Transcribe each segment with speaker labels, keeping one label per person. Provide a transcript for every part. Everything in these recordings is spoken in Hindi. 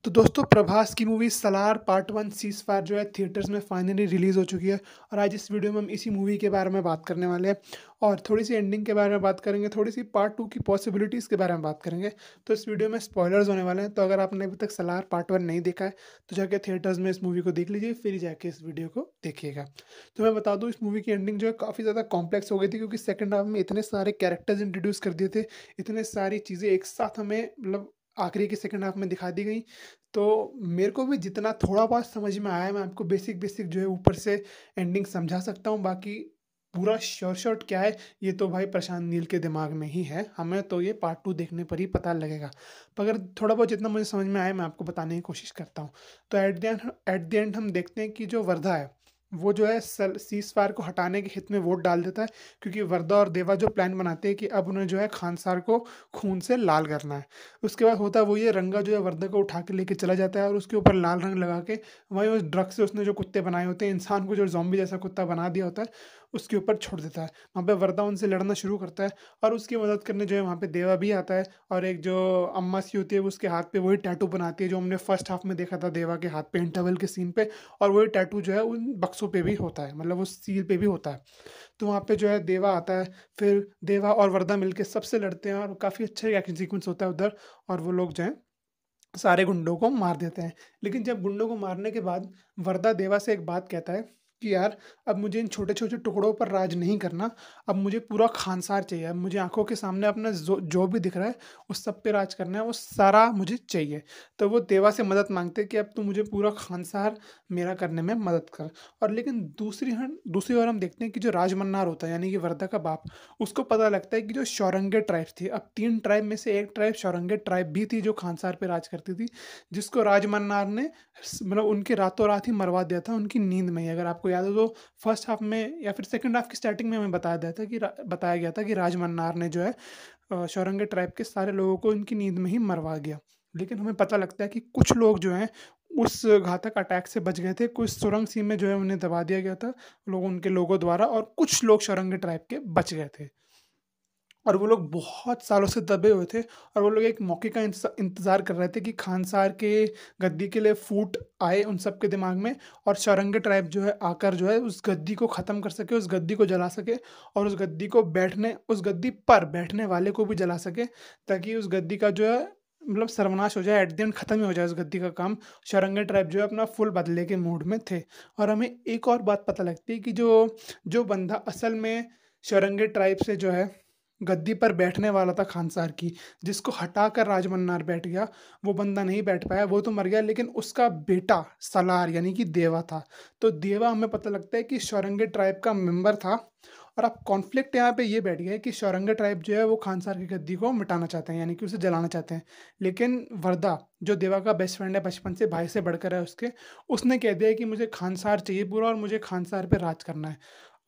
Speaker 1: तो दोस्तों प्रभास की मूवी सलार पार्ट 1 सीज़फायर जो है थिएटर्स में फाइनली रिलीज़ हो चुकी है और आज इस वीडियो में हम इसी मूवी के बारे में बात करने वाले हैं और थोड़ी-सी एंडिंग के बारे में बात करेंगे, थोड़ी-सी पार्ट 2 की पॉसिबिलिटीज़ के बारे में बात करेंगे। तो इस वीडियो में स्पॉयलर्स होने वाले हैं, तो अगर आपने अभी तक सलार पार्ट 1 नहीं देखा है, तो जाके थिएटर्स में इस मूवी को देख लीजिए, फिर जाके इस वीडियो को देखिएगा। तो मैं बता दूँ इस मूवी की एंडिंग जो है काफ़ी ज़्यादा कॉम्प्लेक्स हो गई थी क्योंकि सेकंड हाफ में इतने सारे कैरेक्टर्स इंट्रोड्यूस कर दिए थे, इतने सारी चीज़ें एक साथ हमें मतलब आखिरी के सेकंड हाफ में दिखा दी गई। तो मेरे को भी जितना थोड़ा बहुत समझ में आया, मैं आपको बेसिक-बेसिक जो है ऊपर से एंडिंग समझा सकता हूँ, बाकी पूरा शॉर्ट क्या है, ये तो भाई प्रशांत नील के दिमाग में ही है, हमें तो ये पार्ट 2 देखने पर ही पता लगेगा। पर अगर थोड़ा बहुत जितना मुझे समझ में आया, मैं आपको बताने की कोशिश करता हूँ। तो एट द एंड हम देखते हैं कि जो वर्धा है, वो जो है सीज़फायर को हटाने के हित में वोट डाल देता है क्योंकि वर्धा और देवा जो प्लान बनाते हैं कि अब उन्हें जो है खानसार को खून से लाल करना है। उसके बाद होता है वो ये रंगा जो है वर्दा को उठा के लेके चला जाता है और उसके ऊपर लाल रंग लगा के वहीं उस ड्रग से उसने जो कुत्ते बनाए होते हैं, इंसान को जो ज़ॉम्बी जैसा कुत्ता बना दिया होता है, उसके ऊपर छोड़ देता है। वहाँ पे वर्दा उनसे लड़ना शुरू करता है और उसकी मदद करने जो है वहाँ पे देवा भी आता है और एक जो अम्मा सी होती है वो उसके हाथ पे वही टैटू बनाती है जो हमने फर्स्ट हाफ में देखा था देवा के हाथ पे इंटरवल के सीन पे, और वही टैटू जो है उन बक्सों पे भी होता है, मतलब उस सील पे भी होता है। तो वहाँ पे जो है देवा आता है, फिर देवा और वर्दा मिलके सबसे लड़ते हैं और काफ़ी अच्छा एक्शन सीक्वेंस होता है उधर, और वो लोग जो हैं सारे गुंडों को मार देते हैं। लेकिन जब गुंडों को मारने के बाद वर्दा देवा से एक बात कहता है कि यार अब मुझे इन छोटे-छोटे टुकड़ों पर राज नहीं करना, अब मुझे पूरा खानसार चाहिए। अब मुझे आँखों के सामने अपना जो भी दिख रहा है उस सब पे राज करना है, वो सारा मुझे चाहिए। तो वो देवा से मदद माँगते हैं कि अब तू मुझे पूरा खानसार मेरा करने में मदद कर। और लेकिन दूसरी ओर हम देखते हैं कि जो राजमन्नार होता है यानी कि वर्दा का बाप, उसको पता लगता है कि जो शौरंगे ट्राइब्स थी, अब 3 ट्राइब में से एक ट्राइब शौरंगे ट्राइब भी थी जो खानसार पे राज करती थी, जिसको राजमन्नार ने मतलब उनके रातों रात ही मरवा दिया था उनकी नींद में ही। अगर आपको याद हो तो फर्स्ट हाफ में या फिर सेकंड हाफ की स्टार्टिंग में हमें बताया गया था कि राजमन्नार ने जो है शौरंगे ट्राइब के सारे लोगों को उनकी नींद में ही मरवा दिया। लेकिन हमें पता लगता है कि कुछ लोग जो हैं उस घातक अटैक से बच गए थे, कुछ सुरंग सीम में जो है उन्हें दबा दिया गया था लोग उनके लोगों द्वारा, और कुछ लोग शौरंगे ट्राइब के बच गए थे। और वो लोग बहुत सालों से दबे हुए थे और वो लोग एक मौके का इंतज़ार कर रहे थे कि खानसार के गद्दी के लिए फूट आए उन सब के दिमाग में, और शौरंगी ट्राइब जो है आकर जो है उस गद्दी को ख़त्म कर सके, उस गद्दी को जला सके, और उस गद्दी पर बैठने वाले को भी जला सके, ताकि उस गद्दी का जो है मतलब सर्वनाश हो जाए, एट द एंड ख़त्म ही हो जाए उस गद्दी का काम। शौरंगी ट्राइब जो है अपना फुल बदले के मूड में थे। और हमें एक और बात पता लगती है कि जो जो बंदा असल में शौरंगी ट्राइब से जो है गद्दी पर बैठने वाला था खानसार की, जिसको हटाकर राजमन्नार बैठ गया, वो बंदा नहीं बैठ पाया, वो तो मर गया, लेकिन उसका बेटा सलार यानी कि देवा था। तो देवा हमें पता लगता है कि शौरंगी ट्राइब का मेंबर था। और अब कॉन्फ्लिक्ट यहाँ पे ये बैठ गया है कि शौरंगी ट्राइब जो है वो खानसार की गद्दी को मिटाना चाहते हैं, यानी कि उसे जलाना चाहते हैं। लेकिन वर्दा जो देवा का बेस्ट फ्रेंड है, बचपन से भाई से बढ़कर है उसके, उसने कह दिया कि मुझे खानसार चाहिए पूरा और मुझे खानसार पे राज करना है।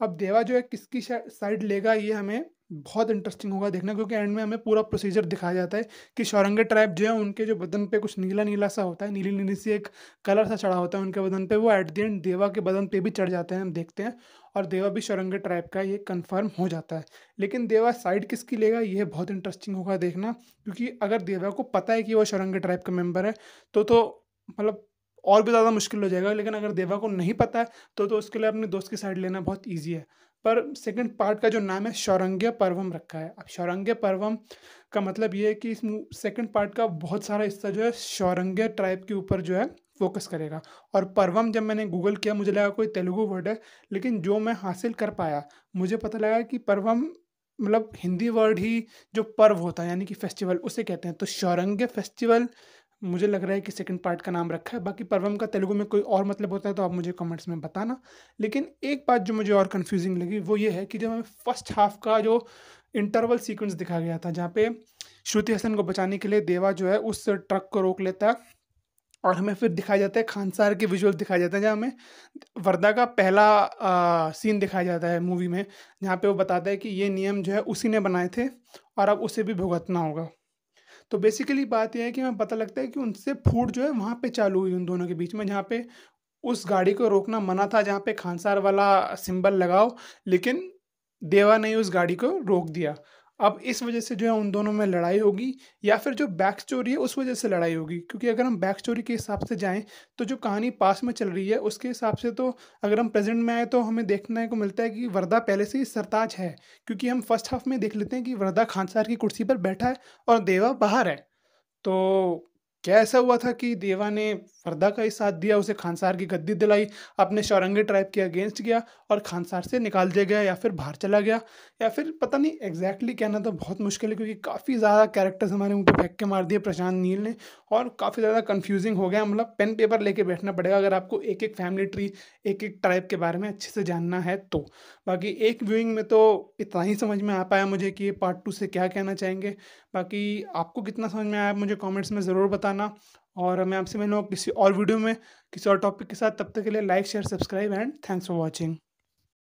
Speaker 1: अब देवा जो है किसकी साइड लेगा, ये हमें बहुत इंटरेस्टिंग होगा देखना, क्योंकि एंड में हमें पूरा प्रोसीजर दिखाया जाता है कि शौरंगी ट्राइब जो है उनके जो बदन पे कुछ नीला-नीला सा होता है, नीली-नीली सी एक कलर सा चढ़ा होता है उनके बदन पे, वो एट द एंड देवा के बदन पे भी चढ़ जाते हैं, हम देखते हैं। और देवा भी शौरंगी ट्राइब का ये कन्फर्म हो जाता है। लेकिन देवा साइड किसकी लेगा, ये बहुत इंटरेस्टिंग होगा देखना, क्योंकि अगर देवा को पता है कि वो शौरंगी ट्राइब का मेंबर है, तो मतलब और भी ज़्यादा मुश्किल हो जाएगा। लेकिन अगर देवा को नहीं पता है, तो उसके लिए अपने दोस्त की साइड लेना बहुत ईज़ी है। पर सेकंड पार्ट का जो नाम है शौरंग्य पर्वम रखा है। अब शौरंग्य पर्वम का मतलब ये है कि इस सेकंड पार्ट का बहुत सारा हिस्सा जो है शौरंग्य ट्राइब के ऊपर जो है फोकस करेगा। और पर्वम जब मैंने गूगल किया मुझे लगा कोई तेलुगु वर्ड है, लेकिन जो मैं हासिल कर पाया मुझे पता लगा कि पर्वम मतलब हिंदी वर्ड ही, जो पर्व होता है यानी कि फेस्टिवल, उसे कहते हैं। तो शौरंग्य फेस्टिवल मुझे लग रहा है कि सेकंड पार्ट का नाम रखा है। बाकी पर्वम का तेलुगु में कोई और मतलब होता है तो आप मुझे कमेंट्स में बताना। लेकिन एक बात जो मुझे और कन्फ्यूज़िंग लगी वो ये है कि जब हमें फर्स्ट हाफ का जो इंटरवल सीक्वेंस दिखाया गया था, जहाँ पे श्रुति हसन को बचाने के लिए देवा जो है उस ट्रक को रोक लेता है, और हमें फिर दिखाया जाता है खानसार के विजुअल दिखाए जाते हैं, जहाँ हमें वर्दा का पहला सीन दिखाया जाता है मूवी में, जहाँ पे वो बताता है कि ये नियम जो है उसी ने बनाए थे और अब उसे भी भुगतना होगा। तो बेसिकली बात ये है कि हमें पता लगता है कि उनसे फूट जो है वहाँ पे चालू हुई उन दोनों के बीच में, जहाँ पे उस गाड़ी को रोकना मना था, जहाँ पे खानसार वाला सिंबल लगाओ, लेकिन देवा ने उस गाड़ी को रोक दिया। अब इस वजह से जो है उन दोनों में लड़ाई होगी या फिर जो बैक स्टोरी है उस वजह से लड़ाई होगी। क्योंकि अगर हम बैक स्टोरी के हिसाब से जाएँ तो जो कहानी पास्ट में चल रही है उसके हिसाब से तो अगर हम प्रेज़ेंट में आएँ तो हमें देखने को मिलता है कि वरदा पहले से ही सरताज है। क्योंकि हम फर्स्ट हाफ में देख लेते हैं कि वरदा खानसार की कुर्सी पर बैठा है और देवा बाहर है। तो क्या ऐसा हुआ था कि देवा ने वरदा का ही साथ दिया, उसे खानसार की गद्दी दिलाई, अपने शौरंगी ट्राइब के अगेंस्ट गया और खानसार से निकाल दिया गया या फिर बाहर चला गया या फिर पता नहीं एग्ज़ैक्टली कहना तो बहुत मुश्किल है क्योंकि काफ़ी ज़्यादा कैरेक्टर्स हमारे मुँह पे फेंक के मार दिए प्रशांत नील ने और काफ़ी ज़्यादा कन्फ्यूज़िंग हो गया। मतलब पेन पेपर लेके बैठना पड़ेगा अगर आपको एक-एक फैमिली ट्री, एक-एक ट्राइब के बारे में अच्छे से जानना है तो। बाकी एक व्यूइंग में तो इतना ही समझ में आ पाया मुझे कि ये पार्ट 2 से क्या कहना चाहेंगे। बाकी आपको कितना समझ में आया मुझे कमेंट्स में ज़रूर बताना और मैं आपसे मिलूँगा किसी और वीडियो में, किसी और टॉपिक के साथ। तब तक के लिए like, share, subscribe and thanks for watching.